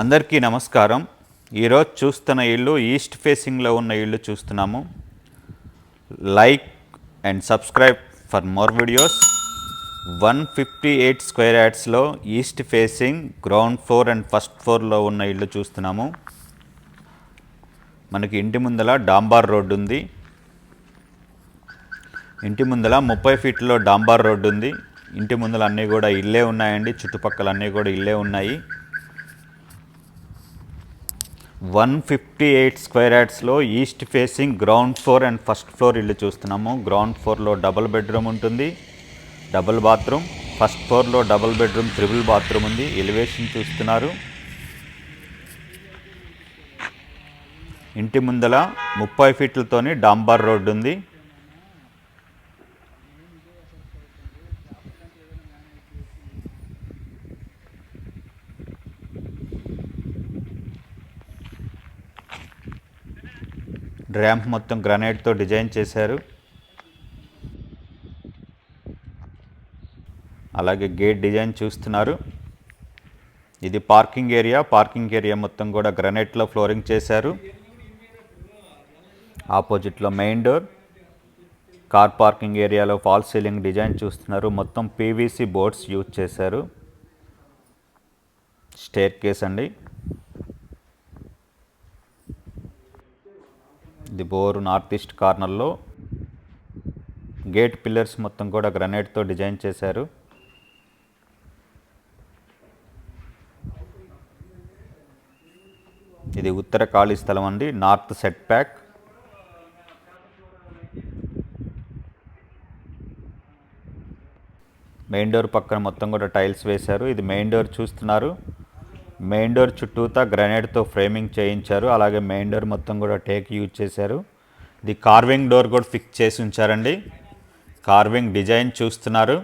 అందరికీ నమస్కారం. ఈరోజు చూస్తున్న ఇల్లు ఈస్ట్ ఫేసింగ్లో ఉన్న ఇల్లు చూస్తున్నాము. Like and subscribe for more videos. 158 square యార్డ్స్లో east facing ground floor and first ఫ్లోర్లో ఉన్న ఇల్లు చూస్తున్నాము. మనకి ఇంటి ముందల డాంబార్ రోడ్డు ఉంది. ఇంటి ముందల 30 ఫీట్లో డాంబార్ రోడ్డు ఉంది. ఇంటి ముందల అన్నీ కూడా ఇల్లే ఉన్నాయండి. చుట్టుపక్కల అన్నీ కూడా ఇల్లే ఉన్నాయి. 158 స్క్వేర్ యార్డ్స్లో east facing ground floor and first floor ఇల్లు చూస్తున్నాము. గ్రౌండ్ ఫ్లోర్లో డబుల్ బెడ్రూమ్ ఉంటుంది, డబుల్ బాత్రూమ్. ఫస్ట్ ఫ్లోర్లో డబుల్ బెడ్రూమ్, ట్రిపుల్ బాత్రూమ్ ఉంది. ఎలివేషన్ చూస్తున్నారు. ఇంటి ముందల 30 ఫీట్లతోని డాంబార్ రోడ్డు ఉంది. ర్యాంప్ మొత్తం గ్రానైట్తో డిజైన్ చేశారు. అలాగే గేట్ డిజైన్ చూస్తున్నారు. ఇది పార్కింగ్ ఏరియా. పార్కింగ్ ఏరియా మొత్తం కూడా గ్రానైట్లో ఫ్లోరింగ్ చేశారు. ఆపోజిట్లో మెయిన్ డోర్. కార్ పార్కింగ్ ఏరియాలో ఫాల్ సీలింగ్ డిజైన్ చూస్తున్నారు. మొత్తం పీవీసీ బోర్డ్స్ యూజ్ చేశారు. స్టేర్ కేస్ అండి. ఇది బోరు నార్త్ ఈస్ట్ కార్నర్లో. గేట్ పిల్లర్స్ మొత్తం కూడా గ్రానైట్తో డిజైన్ చేశారు. ఇది ఉత్తర ఖాళీ స్థలం అండి. North set back. Main door పక్కన మొత్తం కూడా టైల్స్ వేశారు. ఇది మెయిన్ డోర్ చూస్తున్నారు. మెయిన్ డోర్ చుట్టూతా గ్రానైట్తో ఫ్రేమింగ్ చేయించారు. అలాగే మెయిన్ డోర్ మొత్తం కూడా టేక్ యూజ్ చేశారు. ఇది కార్వింగ్ డోర్ కూడా ఫిక్స్ చేసి ఉంచారండి. కార్వింగ్ డిజైన్ చూస్తున్నారు.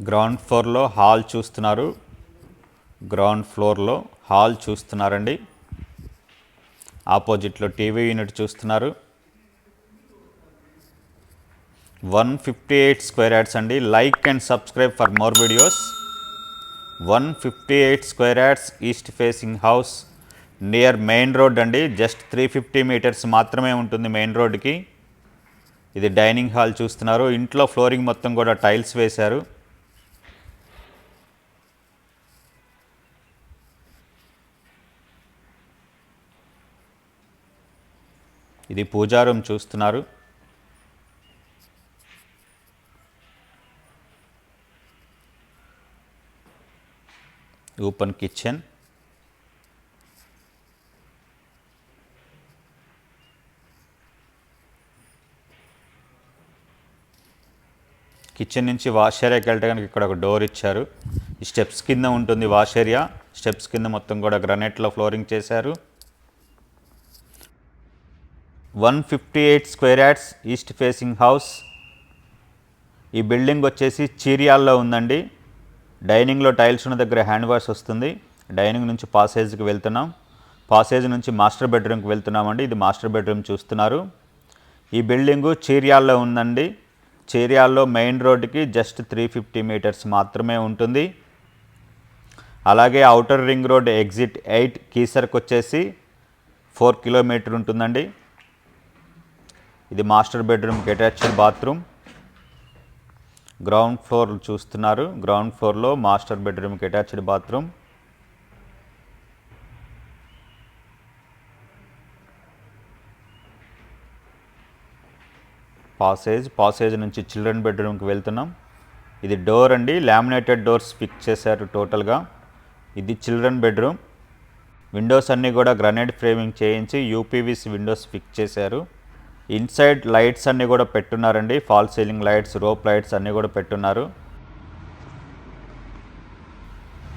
గ్రౌండ్ ఫ్లోర్లో హాల్ చూస్తున్నారు. గ్రౌండ్ ఫ్లోర్లో హాల్ చూస్తున్నారండి. ఆపోజిట్లో టీవీ యూనిట్ చూస్తున్నారు. 158 స్క్వేర్ యార్డ్స్ అండి. Like and subscribe for more videos. 158 square yards east facing house near main road అండి. జస్ట్ 350 మీటర్స్ మాత్రమే ఉంటుంది మెయిన్ రోడ్కి. ఇది డైనింగ్ హాల్ చూస్తున్నారు. ఇంట్లో ఫ్లోరింగ్ మొత్తం కూడా టైల్స్ వేశారు. ఇది పూజా రూమ్ చూస్తున్నారు. Open kitchen. కిచెన్ నుంచి వాష్ ఏరియాకి వెళ్ళడానికి ఇక్కడ ఒక డోర్ ఇచ్చారు. ఈ స్టెప్స్ కింద ఉంటుంది వాష్ ఏరియా. స్టెప్స్ కింద మొత్తం కూడా గ్రానైట్లో ఫ్లోరింగ్ చేశారు. 158 square yards east facing house. ఈ బిల్డింగ్ వచ్చేసి చీరియాల్లో ఉందండి. డైనింగ్లో టైల్స్ ఉన్న దగ్గర హ్యాండ్ వాష్ వస్తుంది. డైనింగ్ నుంచి పాసేజ్కి వెళ్తున్నాం. పాసేజ్ నుంచి మాస్టర్ బెడ్రూమ్కి వెళ్తున్నామండి. ఇది మాస్టర్ బెడ్రూమ్ చూస్తున్నారు. ఈ బిల్డింగు చీరియాల్లో ఉందండి. చీరియాల్లో మెయిన్ రోడ్డుకి జస్ట్ 350 మీటర్స్ మాత్రమే ఉంటుంది. అలాగే అవుటర్ రింగ్ రోడ్ ఎగ్జిట్ 8 కీసర్కి వచ్చేసి 4 కిలోమీటర్ ఉంటుందండి. ఇది మాస్టర్ బెడ్రూమ్కి అటాచ్డ్ బాత్రూమ్. గ్రౌండ్ ఫ్లోర్ చూస్తున్నారు. గ్రౌండ్ ఫ్లోర్లో మాస్టర్ బెడ్రూమ్కి అటాచ్డ్ బాత్రూమ్. పాసేజ్ నుంచి చిల్డ్రన్ బెడ్రూమ్కి వెళ్తున్నాం. ఇది డోర్ అండి. లామినేటెడ్ డోర్స్ ఫిక్స్ చేశారు టోటల్గా. ఇది చిల్డ్రన్ బెడ్రూమ్. విండోస్ అన్నీ కూడా గ్రానైట్ ఫ్రేమింగ్ చేయించి యూపీవీసీ విండోస్ ఫిక్స్ చేశారు. ఇన్సైడ్ లైట్స్ అన్నీ కూడా పెట్టున్నారండి. Fall ceiling lights, rope lights అన్నీ కూడా పెట్టున్నారు.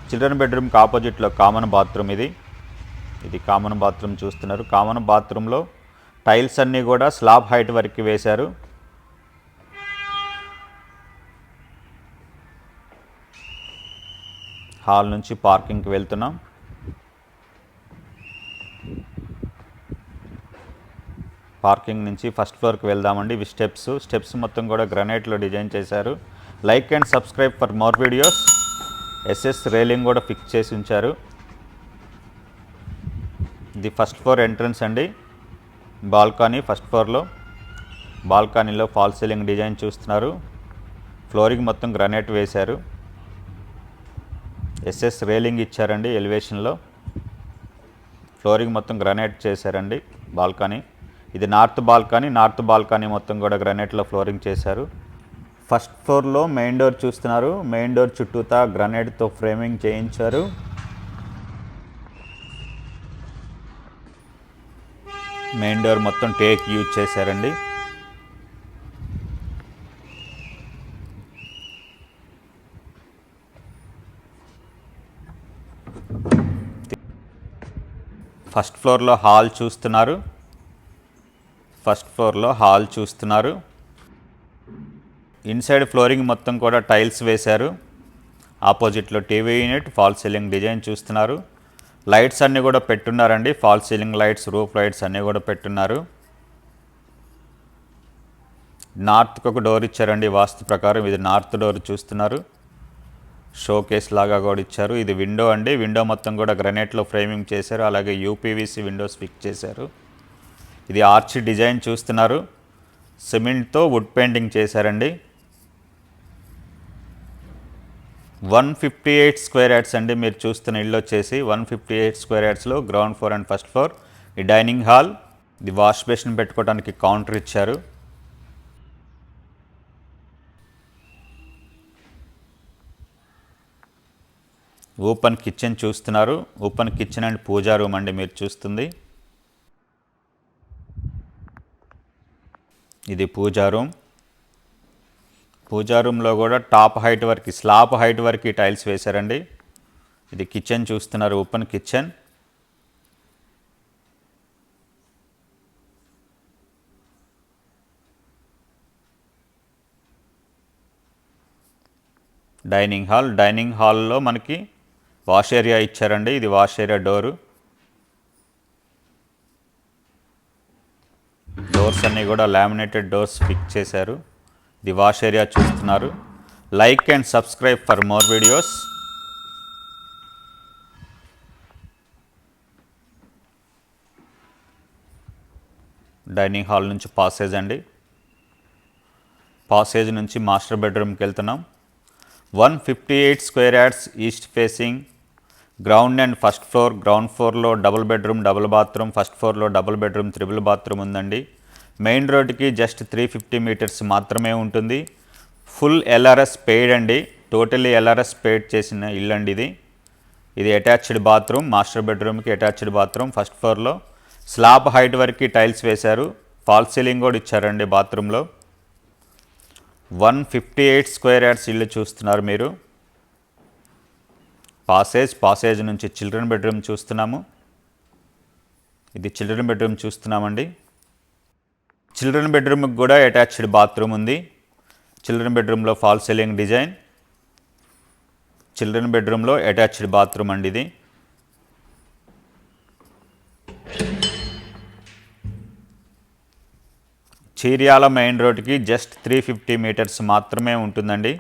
చిల్డ్రన్ బెడ్రూమ్కి ఆపోజిట్లో కామన్ బాత్రూమ్. ఇది కామన్ బాత్రూమ్ చూస్తున్నారు. కామన్ బాత్రూంలో టైల్స్ అన్నీ కూడా స్లాబ్ హైట్ వరకు వేశారు. హాల్ నుంచి పార్కింగ్కి వెళ్తున్నాం. పార్కింగ్ నుంచి ఫస్ట్ ఫ్లోర్కి వెళ్దామండి. ఇవి స్టెప్స్ మొత్తం కూడా గ్రనైట్లో డిజైన్ చేశారు. Like and subscribe for more videos. SS railing కూడా ఫిక్స్ చేసి ఉంచారు. ఇది ఫస్ట్ ఫ్లోర్ ఎంట్రన్స్ అండి. బాల్కనీ ఫస్ట్ ఫ్లోర్లో, బాల్కనీలో ఫాల్ సీలింగ్ డిజైన్ చూస్తున్నారు. ఫ్లోరింగ్ మొత్తం గ్రనైట్ వేశారు. ఎస్ఎస్ రైలింగ్ ఇచ్చారండి. ఎలివేషన్లో ఫ్లోరింగ్ మొత్తం గ్రనైట్ చేశారండి. బాల్కనీ ఇది నార్త్ బాల్కనీ మొత్తం కూడా గ్రనైట్లో ఫ్లోరింగ్ చేశారు. ఫస్ట్ ఫ్లోర్లో మెయిన్ డోర్ చూస్తున్నారు. మెయిన్ డోర్ చుట్టూతా గ్రనైట్తో ఫ్రేమింగ్ చేయించారు. మెయిన్ డోర్ మొత్తం టేక్ యూజ్ చేశారండి. ఫస్ట్ ఫ్లోర్లో హాల్ చూస్తున్నారు. ఇన్సైడ్ ఫ్లోరింగ్ మొత్తం కూడా టైల్స్ వేశారు. ఆపోజిట్లో TV unit, fall ceiling design చూస్తున్నారు. లైట్స్ అన్నీ కూడా పెట్టున్నారండి. Fall ceiling lights, roof lights అన్నీ కూడా పెట్టున్నారు. నార్త్కి ఒక డోర్ ఇచ్చారండి. వాస్తు ప్రకారం ఇది నార్త్ డోర్ చూస్తున్నారు. షో కేస్ లాగా కూడా ఇచ్చారు. ఇది విండో అండి. విండో మొత్తం కూడా గ్రనైట్లో ఫ్రేమింగ్ చేశారు. అలాగే యూపీవీసీ విండోస్ ఫిక్స్ చేశారు. ఇది ఆర్చ్ డిజైన్ చూస్తున్నారు. సిమెంట్తో వుడ్ పెయింటింగ్ చేశారండి. 158 స్క్వేర్ యార్డ్స్ అండి మీరు చూస్తున్న ఇల్లు వచ్చేసి. 158 స్క్వేర్ యార్డ్స్లో ground floor and first floor. ఈ డైనింగ్ హాల్, ఇది వాష్ బేసిన్ పెట్టుకోవడానికి కౌంటర్ ఇచ్చారు. ఓపెన్ కిచెన్ చూస్తున్నారు. Open kitchen and puja room అండి మీరు చూస్తుంది. ఇది పూజా రూమ్లో కూడా టాప్ హైట్ వరకు, స్లాబ్ హైట్ వరకు టైల్స్ వేశారండి. ఇది కిచెన్ చూస్తున్నారు. Open kitchen. డైనింగ్ హాల్లో మనకి వాష్ ఏరియా ఇచ్చారండి. ఇది వాష్ ఏరియా డోరు. డోర్స్ అన్నీ కూడా లామినేటెడ్ డోర్స్ ఫిక్స్ చేశారు. ఇది వాష్ ఏరియా చూస్తున్నారు. Like and subscribe for more videos. Dining hall నుంచి పాసేజ్ అండి. పాసేజ్ నుంచి మాస్టర్ బెడ్రూమ్కి వెళ్తున్నాం. 158 square yards east facing, ground and first floor. Ground ఫ్లోర్లో double bedroom, double bathroom. First ఫ్లోర్లో డబుల్ బెడ్రూమ్, త్రిబుల్ బాత్రూమ్ ఉందండి. Main రోడ్కి జస్ట్ 350 మీటర్స్ మాత్రమే ఉంటుంది. ఫుల్ ఎల్ఆర్ఎస్ పెయిడ్ అండి. టోటల్లీ ఎల్ఆర్ఎస్ పెయిడ్ చేసిన ఇల్లు అండి ఇది. ఇది అటాచ్డ్ బాత్రూమ్. మాస్టర్ బెడ్రూమ్కి అటాచ్డ్ బాత్రూమ్. ఫస్ట్ ఫ్లోర్లో స్లాబ్ హైట్ వరకు టైల్స్ వేశారు. ఫాల్ సీలింగ్ కూడా ఇచ్చారండి బాత్రూంలో. 158 స్క్వేర్ యార్డ్స్ ఇల్లు చూస్తున్నారు మీరు. పాసేజ్ నుంచి చిల్డ్రన్ బెడ్రూమ్ చూస్తున్నాము. ఇది చిల్డ్రన్ బెడ్రూమ్ చూస్తున్నామండి. చిల్డ్రన్ బెడ్రూమ్కి కూడా అటాచ్డ్ బాత్రూమ్ ఉంది. చిల్డ్రన్ బెడ్రూమ్లో ఫాల్ సీలింగ్ డిజైన్. చిల్డ్రన్ బెడ్రూమ్లో అటాచ్డ్ బాత్రూమ్ అండి ఇది. చీర్యాల మెయిన్ రోడ్కి జస్ట్ 350 మీటర్స్ మాత్రమే ఉంటుందండి.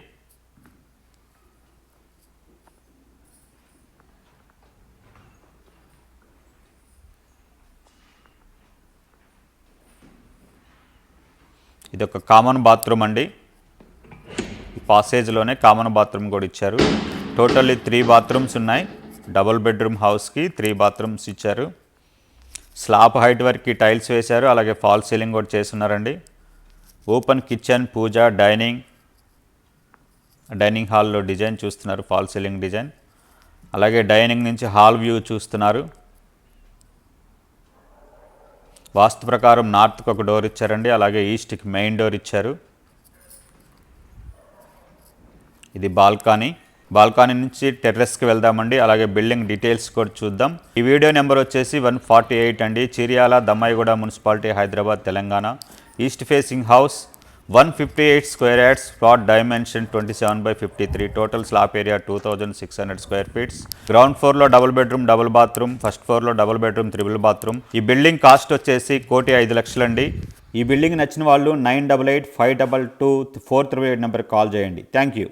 ఇది ఒక కామన్ బాత్రూమ్ అండి. ఈ పాసేజ్లోనే కామన్ బాత్రూమ్ కూడా ఇచ్చారు. టోటల్లీ 3 బాత్రూమ్స్ ఉన్నాయి. డబుల్ బెడ్రూమ్ హౌస్కి 3 బాత్రూమ్స్ ఇచ్చారు. స్లాబ్ హైట్ వరకు టైల్స్ వేశారు. అలాగే ఫాల్ సీలింగ్ కూడా చేస్తున్నారండి. ఓపెన్ కిచెన్, పూజ, డైనింగ్ హాల్లో డిజైన్ చూస్తున్నారు. Fall ceiling design. అలాగే డైనింగ్ నుంచి హాల్ వ్యూ చూస్తున్నారు. వాస్తు ప్రకారం నార్త్కి ఒక డోర్ ఇచ్చారండి. అలాగే ఈస్ట్కి మెయిన్ డోర్ ఇచ్చారు. ఇది బాల్కనీ నుంచి టెర్రస్కి వెళ్దామండి. అలాగే బిల్డింగ్ డీటెయిల్స్ కూడా చూద్దాం. ఈ వీడియో నెంబర్ వచ్చేసి 148 అండి. Chiryala, Dammaiguda municipality, Hyderabad, Telangana. East facing house, 158 square yards, plot dimension 27/53, total slab area 2600 square feet. Ground ఫ్లోర్లో double bedroom double bathroom, first ఫ్లోర్లో డబుల్ బెడ్రూమ్ త్రిబుల్ బాత్రూమ్. ఈ బిల్డింగ్ కాస్ట్ వచ్చేసి 1,05,00,000 అండి. ఈ బిల్డింగ్ నచ్చిన వాళ్ళు 9885222438 నెంబర్కి కాల్ చేయండి. Thank you.